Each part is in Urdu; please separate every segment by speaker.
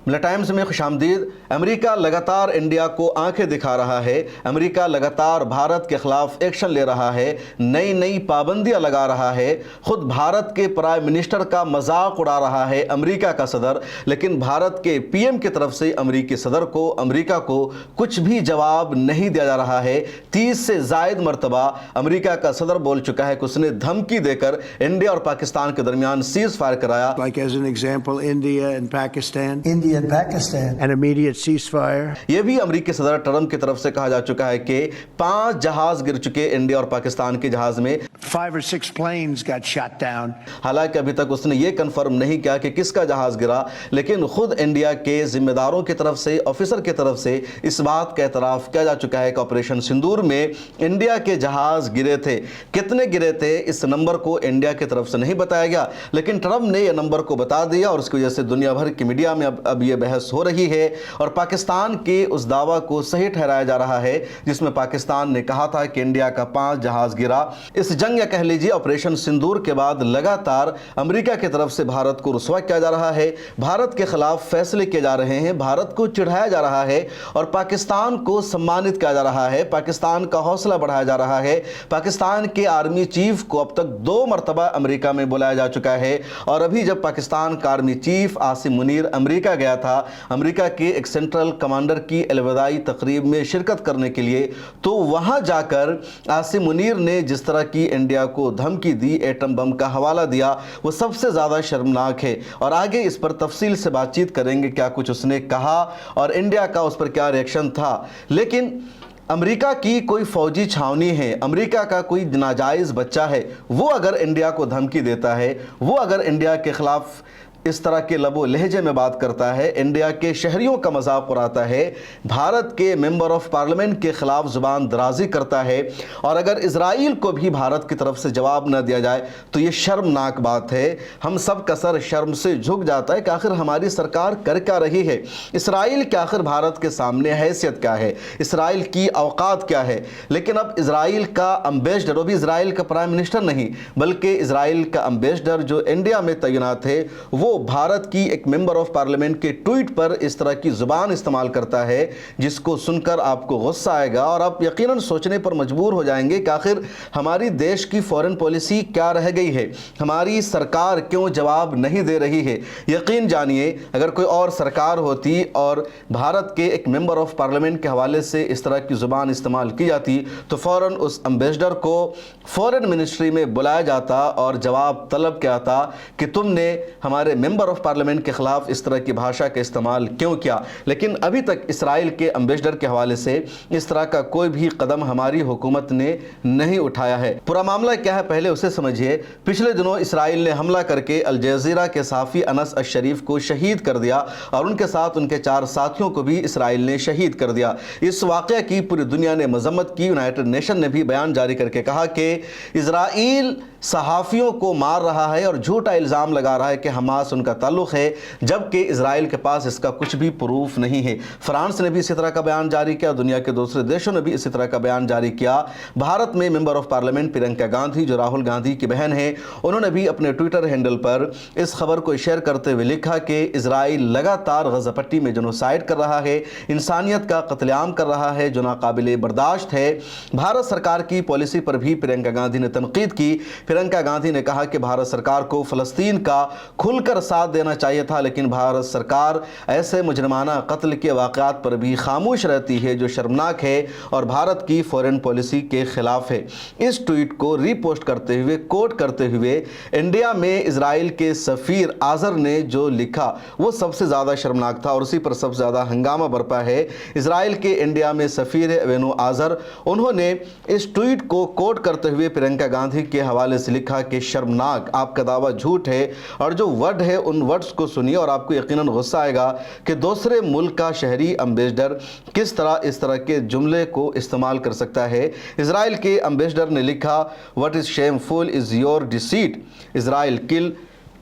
Speaker 1: ٹائمز میں خوش آمدید۔ امریکہ لگاتار انڈیا کو آنکھیں دکھا رہا ہے، امریکہ لگاتار بھارت کے خلاف ایکشن لے رہا ہے، نئی پابندیاں لگا رہا ہے، خود بھارت کے پرائم منسٹر کا مذاق اڑا رہا ہے امریکہ کا صدر، لیکن بھارت کے پی ایم کی طرف سے امریکی صدر کو، امریکہ کو کچھ بھی جواب نہیں دیا جا رہا ہے۔ 30 سے زائد مرتبہ امریکہ کا صدر بول چکا ہے کہ اس نے دھمکی دے کر انڈیا اور پاکستان کے درمیان سیز فائر کرایا۔
Speaker 2: Like as an example, India and Pakistan.
Speaker 3: India and Pakistan.
Speaker 2: An immediate ceasefire.
Speaker 1: یہ بھی امریکی صدر ٹرمپ کی طرف سے کہا جا چکا ہے کہ 5 جہاز گر چکے انڈیا اور پاکستان کے جہاز میں،
Speaker 2: 5 or 6 planes got shot down.
Speaker 1: حالانکہ ابھی تک اس نے یہ کنفرم نہیں کیا کہ کس کا جہاز گرا، لیکن خود انڈیا کے ذمہ داروں کی طرف سے، آفیسر کی طرف سے اس بات کا اعتراف کیا جا چکا ہے کہ آپریشن سندور میں انڈیا کے جہاز گرے تھے۔ کتنے گرے تھے اس نمبر کو انڈیا کی طرف سے نہیں بتایا گیا، لیکن ٹرمپ نے یہ نمبر کو بتا دیا اور اس کی وجہ سے دنیا بھر کی میڈیا میں اب یہ بحث ہو رہی ہے اور پاکستان کے اس دعویٰ کو صحیح ٹھہرایا جا رہا ہے جس میں پاکستان نے کہا تھا کہ انڈیا کا 5 جہاز گرا۔ اس جنگ یا کہہ لیجیے آپریشن سندور کے بعد لگاتار امریکہ کی طرف سے بھارت کو رسوا کیا جا رہا ہے، بھارت کے خلاف فیصلے کیے جا رہے ہیں، بھارت کو چڑھایا جا رہا ہے اور پاکستان کو سمانت کیا جا رہا ہے، پاکستان کا حوصلہ بڑھایا جا رہا ہے۔ پاکستان کے آرمی چیف کو اب تک 2 مرتبہ امریکہ میں بلایا جا چکا ہے اور ابھی جب پاکستان کا آرمی چیف عاصم منیر امریکہ گیا تھا، امریکہ کے ایک سینٹرل کمانڈر کی الوداعی تقریب میں شرکت کرنے کے لیے، تو وہاں جا کر عاصم منیر نے جس طرح کی انڈیا کو دھمکی دی، ایٹم بم کا حوالہ دیا، وہ سب سے زیادہ شرمناک ہے اور آگے اس پر تفصیل سے بات چیت کریں گے کیا کچھ اس نے کہا اور انڈیا کا اس پر کیا ریئیکشن تھا۔ لیکن امریکہ کی کوئی فوجی چھاونی ہے، امریکہ کا کوئی ناجائز بچہ ہے، وہ اگر انڈیا کو دھمکی دیتا ہے، وہ اگر انڈیا کے خلاف اس طرح کے لب و لہجے میں بات کرتا ہے، انڈیا کے شہریوں کا مذاق اڑاتا ہے، بھارت کے ممبر آف پارلیمنٹ کے خلاف زبان درازی کرتا ہے اور اگر اسرائیل کو بھی بھارت کی طرف سے جواب نہ دیا جائے تو یہ شرمناک بات ہے۔ ہم سب کا سر شرم سے جھک جاتا ہے کہ آخر ہماری سرکار کر کیا رہی ہے، اسرائیل کے آخر بھارت کے سامنے حیثیت کیا ہے، اسرائیل کی اوقات کیا ہے۔ لیکن اب اسرائیل کا امبیسڈر، وہ بھی اسرائیل کا پرائم منسٹر نہیں بلکہ اسرائیل کا امبیسڈر جو انڈیا میں تعینات ہے، وہ بھارت کی ایک ممبر آف پارلیمنٹ کے ٹویٹ پر اس طرح کی زبان استعمال کرتا ہے جس کو سن کر آپ کو غصہ آئے گا اور آپ یقیناً سوچنے پر مجبور ہو جائیں گے کہ آخر ہماری دیش کی فورن پالیسی کیا رہ گئی ہے، ہماری سرکار کیوں جواب نہیں دے رہی ہے۔ یقین جانیے اگر کوئی اور سرکار ہوتی اور بھارت کے ایک ممبر آف پارلیمنٹ کے حوالے سے اس طرح کی زبان استعمال کی جاتی تو فوراً اس امبیسڈر کو فورن منسٹری میں بلایا جاتا اور جواب طلب کیا تھا کہ تم نے ہمارے ممبر آف پارلیمنٹ کے خلاف اس طرح کی بھاشا کا استعمال کیوں کیا۔ لیکن ابھی تک اسرائیل کے امبیسڈر کے حوالے سے اس طرح کا کوئی بھی قدم ہماری حکومت نے نہیں اٹھایا ہے۔ پورا معاملہ کیا ہے پہلے اسے سمجھیے۔ پچھلے دنوں اسرائیل نے حملہ کر کے الجزیرہ کے صحافی انس الشریف کو شہید کر دیا اور ان کے ساتھ ان کے 4 ساتھیوں کو بھی اسرائیل نے شہید کر دیا۔ اس واقعہ کی پوری دنیا نے مذمت کی، یونائیٹڈ نیشن نے بھی بیان جاری کر کے کہا کہ اسرائیل صحافیوں کو مار رہا ہے اور جھوٹا الزام لگا رہا ہے کہ حماس ان کا تعلق ہے، جبکہ اسرائیل کے پاس اس کا کچھ بھی پروف نہیں ہے۔ فرانس نے بھی اسی طرح کا بیان جاری کیا، دنیا کے دوسرے دیشوں نے بھی اسی طرح کا بیان جاری کیا۔ بھارت میں member of parliament Priyanka Gandhi جو راہل گاندھی کی بہن ہیں، انہوں نے بھی اپنے ٹویٹر ہینڈل پر اس خبر کو شیئر کرتے ہوئے لکھا کہ اسرائیل لگاتار غزہ پٹی میں جنوسائیڈ کر رہا ہے، انسانیت کا قتل عام کر رہا ہے جو ناقابل برداشت ہے۔ بھارت سرکار کی پالیسی پر بھی پرینکا گاندھی نے تنقید کی۔ پرینکا گاندھی نے کہا کہ بھارت سرکار کو فلسطین کا کھل کر ساتھ دینا چاہیے تھا، لیکن بھارت سرکار ایسے مجرمانہ قتل کے واقعات پر بھی خاموش رہتی ہے جو شرمناک ہے اور بھارت کی فورن پالیسی کے خلاف ہے۔ اس ٹویٹ کو ری پوسٹ کرتے ہوئے کوٹ کرتے ہوئے انڈیا میں اسرائیل کے سفیر آذر نے جو لکھا وہ سب سے زیادہ شرمناک تھا اور اسی پر سب سے زیادہ ہنگامہ برپا ہے۔ اسرائیل کے انڈیا میں سفیر اوینو آذر، انہوں نے اس ٹویٹ کو کوٹ کرتے ہوئے پرینکا گاندھی کے حوالے سے لکھا کہ شرمناک، آپ کا دعویٰ جھوٹ ہے اور جو ورڈ ہے ان ورڈز کو سنیے اور آپ کو یقیناً غصہ آئے گا کہ دوسرے ملک کا شہری امبیسڈر کس طرح اس طرح کے جملے کو استعمال کر سکتا ہے۔ اسرائیل کے امبیسڈر نے لکھا "What is shameful is your deceit. Israel kill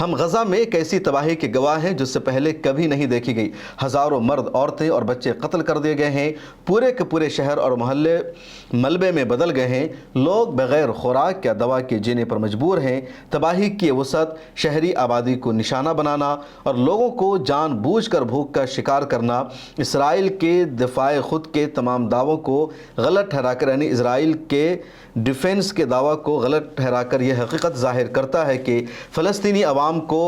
Speaker 1: ہم غزہ میں ایک ایسی تباہی کے گواہ ہیں جس سے پہلے کبھی نہیں دیکھی گئی۔ ہزاروں مرد، عورتیں اور بچے قتل کر دیے گئے ہیں، پورے کے پورے شہر اور محلے ملبے میں بدل گئے ہیں، لوگ بغیر خوراک یا دوا کے جینے پر مجبور ہیں۔ تباہی کی وسعت، شہری آبادی کو نشانہ بنانا اور لوگوں کو جان بوجھ کر بھوک کا شکار کرنا، اسرائیل کے دفاع خود کے تمام دعووں کو غلط ٹھہرا کر، یعنی اسرائیل کے ڈیفنس کے دعویٰ کو غلط ٹھہرا کر یہ حقیقت ظاہر کرتا ہے کہ فلسطینی عوام کو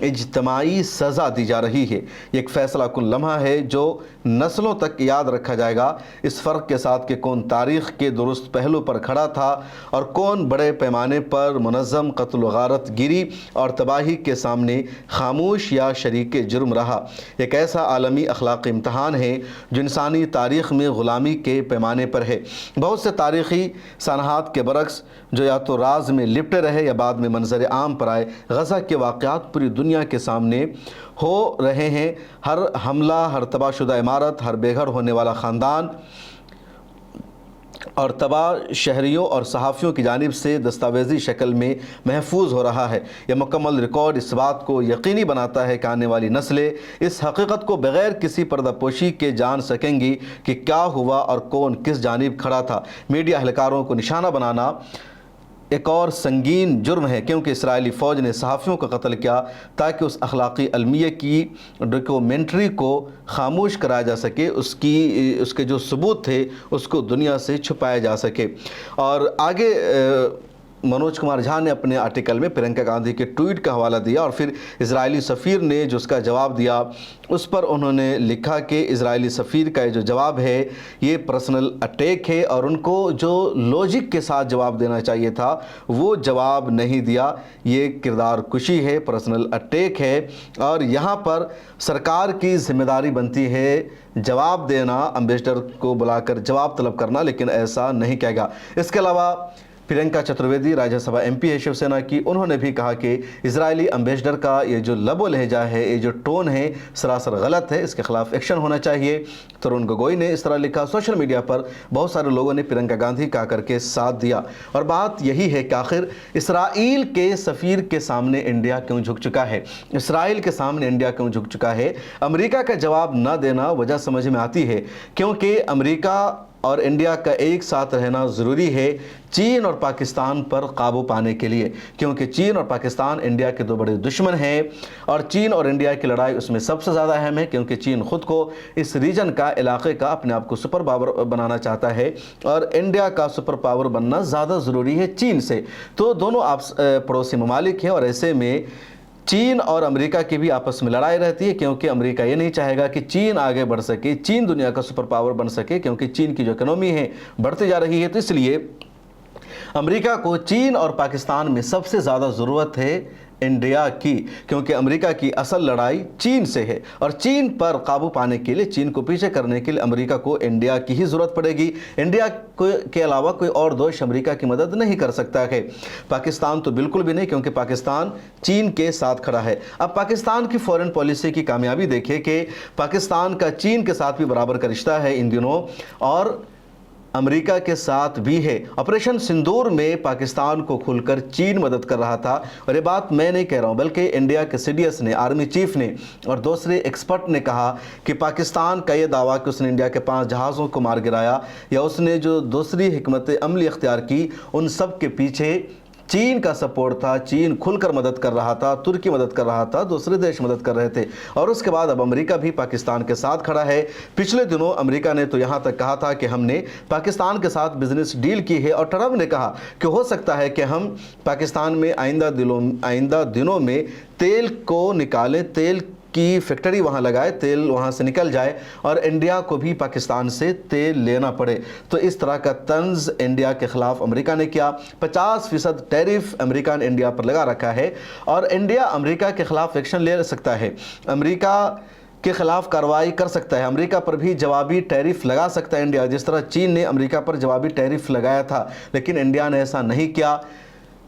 Speaker 1: اجتماعی سزا دی جا رہی ہے۔ یہ ایک فیصلہ کن لمحہ ہے جو نسلوں تک یاد رکھا جائے گا، اس فرق کے ساتھ کہ کون تاریخ کے درست پہلو پر کھڑا تھا اور کون بڑے پیمانے پر منظم قتل و غارت گیری اور تباہی کے سامنے خاموش یا شریک جرم رہا۔ ایک ایسا عالمی اخلاقی امتحان ہے جو انسانی تاریخ میں غلامی کے پیمانے پر ہے۔ بہت سے تاریخی سانحات کے برعکس جو یا تو راز میں لپٹے رہے یا بعد میں منظر عام پر آئے، غزہ کے واقعات پوری دنیا کے سامنے ہو رہے ہیں۔ ہر حملہ، ہر تباہ شدہ عمارت، ہر بے گھر ہونے والا خاندان اور تباہ شہریوں اور صحافیوں کی جانب سے دستاویزی شکل میں محفوظ ہو رہا ہے۔ یہ مکمل ریکارڈ اس بات کو یقینی بناتا ہے کہ آنے والی نسلیں اس حقیقت کو بغیر کسی پردہ پوشی کے جان سکیں گی کہ کیا ہوا اور کون کس جانب کھڑا تھا۔ میڈیا اہلکاروں کو نشانہ بنانا ایک اور سنگین جرم ہے، کیونکہ اسرائیلی فوج نے صحافیوں کا قتل کیا تاکہ اس اخلاقی المیہ کی ڈاکیومنٹری کو خاموش کرایا جا سکے، اس کے جو ثبوت تھے اس کو دنیا سے چھپایا جا سکے۔ اور آگے منوج کمار جھا نے اپنے آرٹیکل میں پرینکا گاندھی کے ٹویٹ کا حوالہ دیا اور پھر اسرائیلی سفیر نے جو اس کا جواب دیا اس پر انہوں نے لکھا کہ اسرائیلی سفیر کا یہ جو جواب ہے یہ پرسنل اٹیک ہے اور ان کو جو لوجک کے ساتھ جواب دینا چاہیے تھا وہ جواب نہیں دیا۔ یہ کردار کشی ہے، پرسنل اٹیک ہے اور یہاں پر سرکار کی ذمہ داری بنتی ہے جواب دینا، امبیسڈر کو بلا کر جواب طلب کرنا، لیکن ایسا نہیں کیا گیا۔ اس کے علاوہ پرینکا چترویدی راجیہ سبھا ایم پی ہے شیو سینا کی، انہوں نے بھی کہا کہ اسرائیلی امبیسڈر کا یہ جو لب و لہجہ ہے، یہ جو ٹون ہے سراسر غلط ہے، اس کے خلاف ایکشن ہونا چاہیے۔ ترون گگوئی نے اس طرح لکھا۔ سوشل میڈیا پر بہت سارے لوگوں نے پرینکا گاندھی کا کر کے ساتھ دیا اور بات یہی ہے کہ آخر اسرائیل کے سفیر کے سامنے انڈیا کیوں جھک چکا ہے، اسرائیل کے سامنے انڈیا کیوں جھک چکا ہے۔ امریکہ کا جواب نہ دینا وجہ سمجھ میں آتی ہے، کیونکہ امریکہ اور انڈیا کا ایک ساتھ رہنا ضروری ہے چین اور پاکستان پر قابو پانے کے لیے، کیونکہ چین اور پاکستان انڈیا کے دو بڑے دشمن ہیں اور چین اور انڈیا کی لڑائی اس میں سب سے زیادہ اہم ہے، کیونکہ چین خود کو اس ریجن کا، علاقے کا اپنے آپ کو سپر پاور بنانا چاہتا ہے اور انڈیا کا سپر پاور بننا زیادہ ضروری ہے چین سے۔ تو دونوں پڑوسی ممالک ہیں اور ایسے میں چین اور امریکہ کی بھی آپس میں لڑائی رہتی ہے، کیونکہ امریکہ یہ نہیں چاہے گا کہ چین آگے بڑھ سکے، چین دنیا کا سپر پاور بن سکے، کیونکہ چین کی جو اکنومی ہے بڑھتی جا رہی ہے۔ تو اس لیے امریکہ کو چین اور پاکستان میں سب سے زیادہ ضرورت ہے انڈیا کی، کیونکہ امریکہ کی اصل لڑائی چین سے ہے اور چین پر قابو پانے کے لیے، چین کو پیچھے کرنے کے لیے امریکہ کو انڈیا کی ہی ضرورت پڑے گی۔ انڈیا کے علاوہ کوئی اور دوست امریکہ کی مدد نہیں کر سکتا ہے۔ پاکستان تو بالکل بھی نہیں، کیونکہ پاکستان چین کے ساتھ کھڑا ہے۔ اب پاکستان کی فورن پالیسی کی کامیابی دیکھیں کہ پاکستان کا چین کے ساتھ بھی برابر کا رشتہ ہے ان دنوں اور امریکہ کے ساتھ بھی ہے۔ آپریشن سندور میں پاکستان کو کھل کر چین مدد کر رہا تھا اور یہ بات میں نہیں کہہ رہا ہوں بلکہ انڈیا کے سی ڈی ایس نے، آرمی چیف نے اور دوسرے ایکسپرٹ نے کہا کہ پاکستان کا یہ دعویٰ کہ اس نے انڈیا کے 5 جہازوں کو مار گرایا یا اس نے جو دوسری حکمت عملی اختیار کی، ان سب کے پیچھے چین کا سپورٹ تھا۔ چین کھل کر مدد کر رہا تھا، ترکی مدد کر رہا تھا، دوسرے دیش مدد کر رہے تھے اور اس کے بعد اب امریکہ بھی پاکستان کے ساتھ کھڑا ہے۔ پچھلے دنوں امریکہ نے تو یہاں تک کہا تھا کہ ہم نے پاکستان کے ساتھ بزنس ڈیل کی ہے اور ٹرمپ نے کہا کہ ہو سکتا ہے کہ ہم پاکستان میں آئندہ دنوں میں تیل کو نکالیں، تیل کی فیکٹری وہاں لگائے، تیل وہاں سے نکل جائے اور انڈیا کو بھی پاکستان سے تیل لینا پڑے۔ تو اس طرح کا طنز انڈیا کے خلاف امریکہ نے کیا۔ 50% ٹیرف امریکہ نے انڈیا پر لگا رکھا ہے اور انڈیا امریکہ کے خلاف ایکشن لے سکتا ہے، امریکہ کے خلاف کارروائی کر سکتا ہے، امریکہ پر بھی جوابی ٹیرف لگا سکتا ہے انڈیا، جس طرح چین نے امریکہ پر جوابی ٹیرف لگایا تھا، لیکن انڈیا نے ایسا نہیں کیا۔